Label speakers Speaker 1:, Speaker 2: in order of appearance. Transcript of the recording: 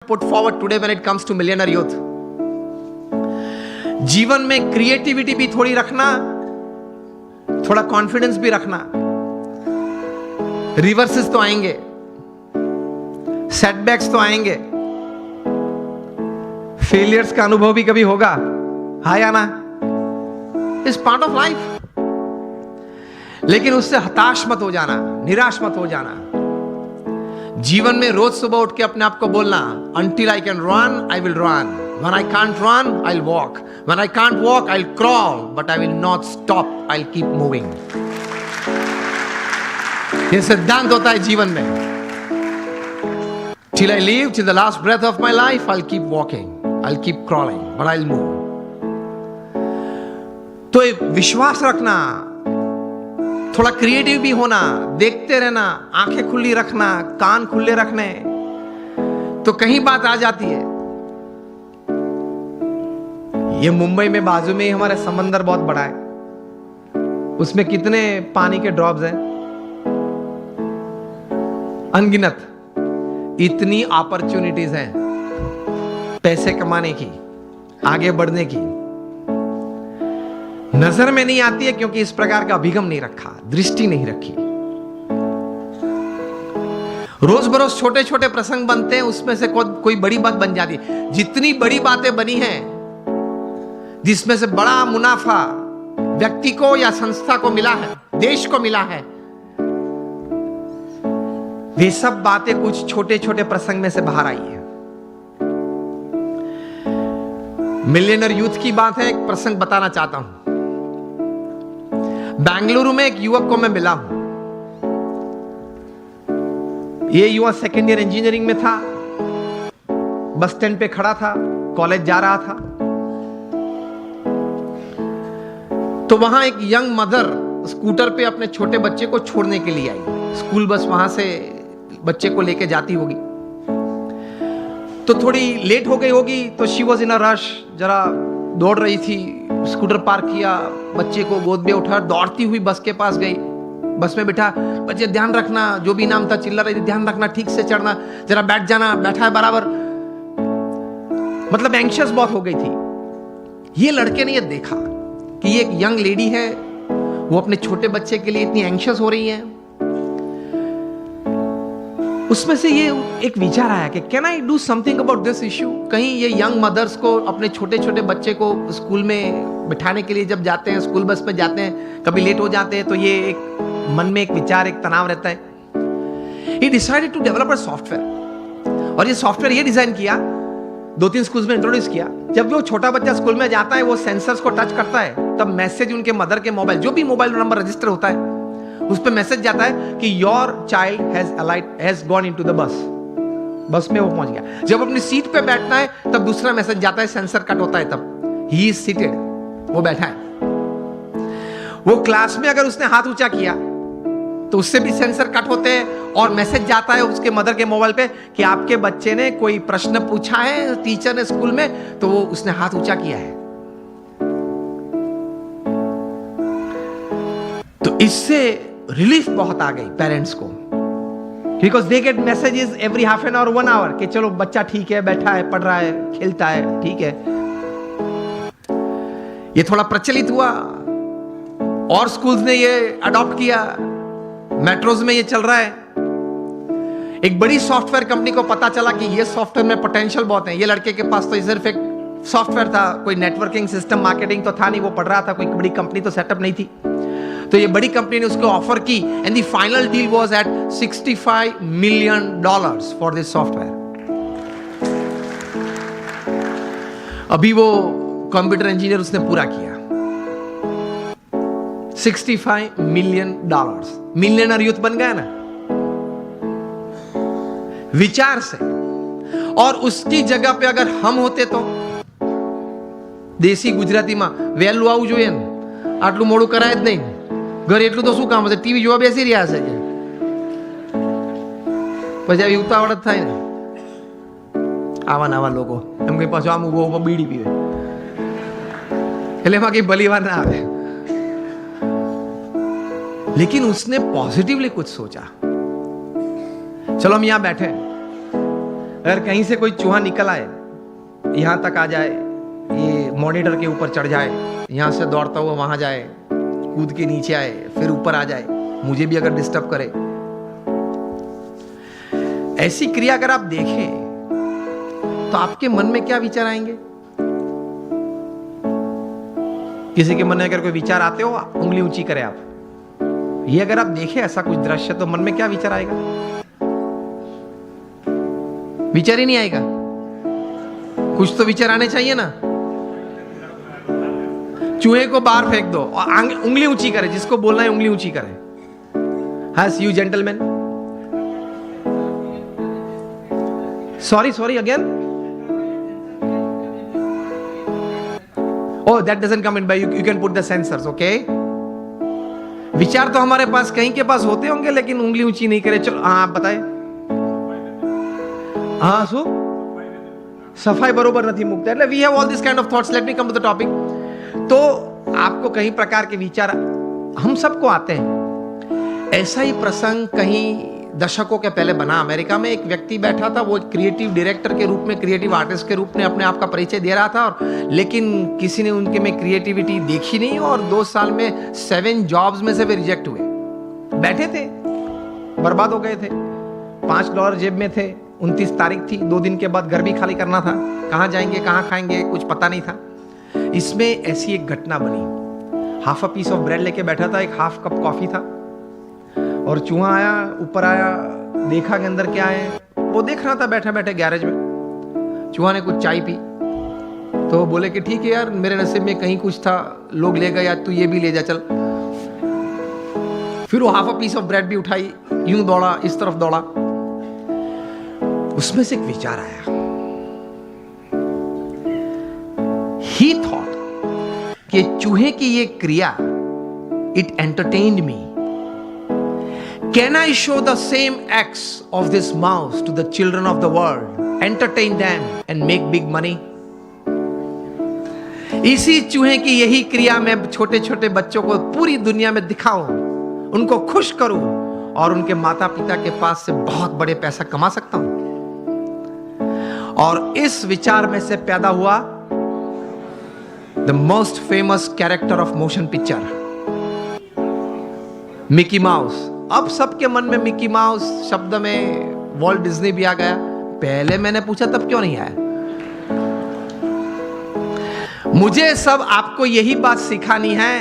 Speaker 1: put forward today when it comes to millionaire youth. जीवन में creativity भी थोड़ी रखना, थोड़ा कॉन्फिडेंस भी रखना. रिवर्सेस तो आएंगे, सेटबैक्स तो आएंगे, फेलियर्स का अनुभव भी कभी होगा, हाँ या ना? इस पार्ट ऑफ लाइफ. लेकिन उससे हताश मत हो जाना, निराश मत हो जाना. जीवन में रोज सुबह उठ के अपने आप को बोलना, until I can run, I will run. When I can't run, I'll walk. When I can't walk, I'll crawl. But I will not stop. I'll keep moving. ये सिद्धांत होता है जीवन में. Till I live, till the last breath of my life, I'll keep walking. I'll keep crawling, but I'll move. तो ये विश्वास रखना, थोड़ा क्रिएटिव भी होना, देखते रहना, आंखें खुली रखना, कान खुले रखने, तो कहीं बात आ जाती है. ये मुंबई में बाजू में ही हमारा समंदर बहुत बड़ा है. उसमें कितने पानी के ड्रॉप्स हैं? अनगिनत. इतनी अपॉर्चुनिटीज हैं पैसे कमाने की, आगे बढ़ने की. नजर में नहीं आती है क्योंकि इस प्रकार का अभिगम नहीं रखा, दृष्टि नहीं रखी. रोज बरोज छोटे छोटे प्रसंग बनते हैं, उसमें से कोई बड़ी बात बन जाती है. जितनी बड़ी बातें बनी हैं, जिसमें से बड़ा मुनाफा व्यक्ति को या संस्था को मिला है, देश को मिला है, वे सब बातें कुछ छोटे छोटे प्रसंग में से बाहर आई है. मिलियनर यूथ की बात है. एक प्रसंग बताना चाहता हूं. बेंगलुरु में एक युवक को मैं मिला हूं. ये युवक सेकेंड ईयर इंजीनियरिंग में था. बस स्टैंड पे खड़ा था, कॉलेज जा रहा था. तो वहां एक यंग मदर स्कूटर पे अपने छोटे बच्चे को छोड़ने के लिए आई. स्कूल बस वहां से बच्चे को लेके जाती होगी, तो थोड़ी लेट हो गई होगी. तो she was in a rush, जरा दौड़ रही थी. स्कूटर पार्क किया, बच्चे को गोद में उठा, दौड़ती हुई बस के पास गई. बस में बिठा, बच्चे ध्यान रखना, जो भी नाम था चिल्ला रही थी, ध्यान रखना, ठीक से चढ़ना, जरा बैठ जाना, बैठा है बराबर. मतलब एंशियस बहुत हो गई थी. ये लड़के ने ये देखा कि ये एक यंग लेडी है, वो अपने छोटे बच्चे के लिए इतनी एंशियस हो रही है. उसमें से ये एक विचार आया कि can I do something about this issue. कहीं ये यंग मदर्स को अपने छोटे छोटे बच्चे को स्कूल में बिठाने के लिए जब जाते हैं, स्कूल बस में जाते हैं, कभी लेट हो जाते हैं, तो ये एक मन में एक विचार, एक तनाव रहता है. He decided to develop a software. और ये सॉफ्टवेयर ये डिजाइन किया, 2-3 स्कूल्स में इंट्रोड्यूस किया. जब भी वो छोटा बच्चा स्कूल में जाता है, वो सेंसर्स को टच करता है, तब मैसेज उनके मदर के मोबाइल, जो भी मोबाइल नंबर रजिस्टर होता है, उस पे मैसेज जाता है कि your child has gone into the bus. बस में वो पहुंच गया. जब अपनी सीट पे बैठना है, तब दूसरा मैसेज जाता है, सेंसर कट होता है, तब ही इज सीटेड, वो बैठा है. वो क्लास में अगर उसने हाथ ऊंचा किया तो उससे भी सेंसर कट होते हैं, और मैसेज जाता है उसके मदर के मोबाइल पे कि आपके बच्चे ने कोई प्रश्न पूछा है टीचर ने स्कूल में, तो वो उसने हाथ ऊंचा किया है. तो इससे रिलीफ बहुत आ गई पेरेंट्स को, because they get messages every half an hour, 1 hour, कि चलो बच्चा ठीक है, बैठा है, पढ़ रहा है, खेलता है, ठीक है. ये थोड़ा प्रचलित हुआ और स्कूल्स ने ये अडॉप्ट किया. मेट्रोज में ये चल रहा है. एक बड़ी सॉफ्टवेयर कंपनी को पता चला कि ये सॉफ्टवेयर में पोटेंशियल बहुत है. ये लड़के के पास तो ये सिर्फ एक सॉफ्टवेयर था, कोई नेटवर्किंग सिस्टम, मार्केटिंग तो था नहीं. वो पढ़ रहा था, कोई बड़ी कंपनी तो सेटअप नहीं थी. तो ये बड़ी कंपनी ने उसको ऑफर की, and the final deal was at $65 million for this software. अभी वो कंप्यूटर इंजीनियर उसने पूरा किया. $65 million. मिलियनर यूथ बन गया ना विचार से. और उसकी जगह पे अगर हम होते तो દેશી ગુજરાતીમાં વહેલું આવવું જોઈએ ને, આટલું મોડું કરાય જ નહીં. ઘરે એટલું તો શું કામ હશે, ટીવી જોવા બેસી રહ્યા છે. પછી આવી ઉતાવળ જ થાય ને. આવા નવા લોકો એમ કઈ પાછું આમ ઉભો બીડી પીવે, એટલે એમાં કઈ ભલી વાત ના આવે. लेकिन उसने पॉजिटिवली कुछ सोचा. चलो हम यहां बैठे, अगर कहीं से कोई चूहा निकल आए, यहां तक आ जाए, ये मॉनिटर के ऊपर चढ़ जाए, यहां से दौड़ता हुआ वहां जाए, कूद के नीचे आए, फिर ऊपर आ जाए, मुझे भी अगर डिस्टर्ब करे, ऐसी क्रिया अगर आप देखें तो आपके मन में क्या विचार आएंगे? किसी के मन में अगर कोई विचार आते हो, उंगली ऊंची करें आप। ये अगर आप देखें ऐसा कुछ दृश्य, तो मन में क्या विचार आएगा? विचार ही नहीं आएगा। कुछ तो विचार आने चाहिए ना। चूहे को बाहर फेंक दो और उंगली ऊंची करे, जिसको बोलना है उंगली ऊंची करे। Has you gentlemen? Sorry again. Oh, that doesn't come in by you can put the sensors, okay? विचार तो हमारे पास कहीं के पास होते होंगे, लेकिन उंगली ऊंची नहीं करे। चलो हाँ आप बताए। हाँ सो सफाई बरोबर नहीं मुक्त है। We have all this kind of thoughts. Let me come to the topic. तो आपको कई प्रकार के विचार हम सबको आते हैं। ऐसा ही प्रसंग कहीं दशकों के पहले बना। अमेरिका में एक व्यक्ति बैठा था, वो क्रिएटिव डायरेक्टर के रूप में, क्रिएटिव आर्टिस्ट के रूप में अपने आप का परिचय दे रहा था, और लेकिन किसी ने उनके में क्रिएटिविटी देखी नहीं, और 2 साल में 7 जॉब्स में से वे रिजेक्ट हुए। बैठे थे, बर्बाद हो गए थे, $5 जेब में थे, 29 तारीख थी, 2 दिन के बाद घर भी खाली करना था, कहाँ जाएंगे कहाँ खाएंगे कुछ पता नहीं था। इसमें ऐसी एक घटना बनी। Half a piece of bread लेके बैठा था, एक हाफ कप कॉफी था, और चूहा आया, ऊपर आया, देखा कि अंदर क्या है। वो देख रहा था बैठे बैठे गैरेज में। चूहा ने कुछ चाय पी, तो बोले कि ठीक है यार, मेरे नसीब में कहीं कुछ था, लोग ले गए, यार तू ये भी ले जा चल। फिर वो half a piece of bread भी उठाई, यूं दौड़ा, इस तरफ दौड़ा। उसमें से एक विचार आया। ही थॉट कि चूहे की ये क्रिया, it entertained me. Can I show the same acts of this mouse to the children of the world, entertain them and make big money? इसी चूहे की यही क्रिया मैं छोटे छोटे बच्चों को पूरी दुनिया में दिखाऊं, उनको खुश करूं, और उनके माता पिता के पास से बहुत बड़े पैसा कमा सकता हूं। और इस विचार में से पैदा हुआ the most famous character of motion picture, Mickey mouse. अब सबके मन में मिकी माउस शब्द में वॉल्ट डिज्नी भी आ गया। पहले मैंने पूछा तब क्यों नहीं आया? मुझे सब आपको यही बात सिखानी है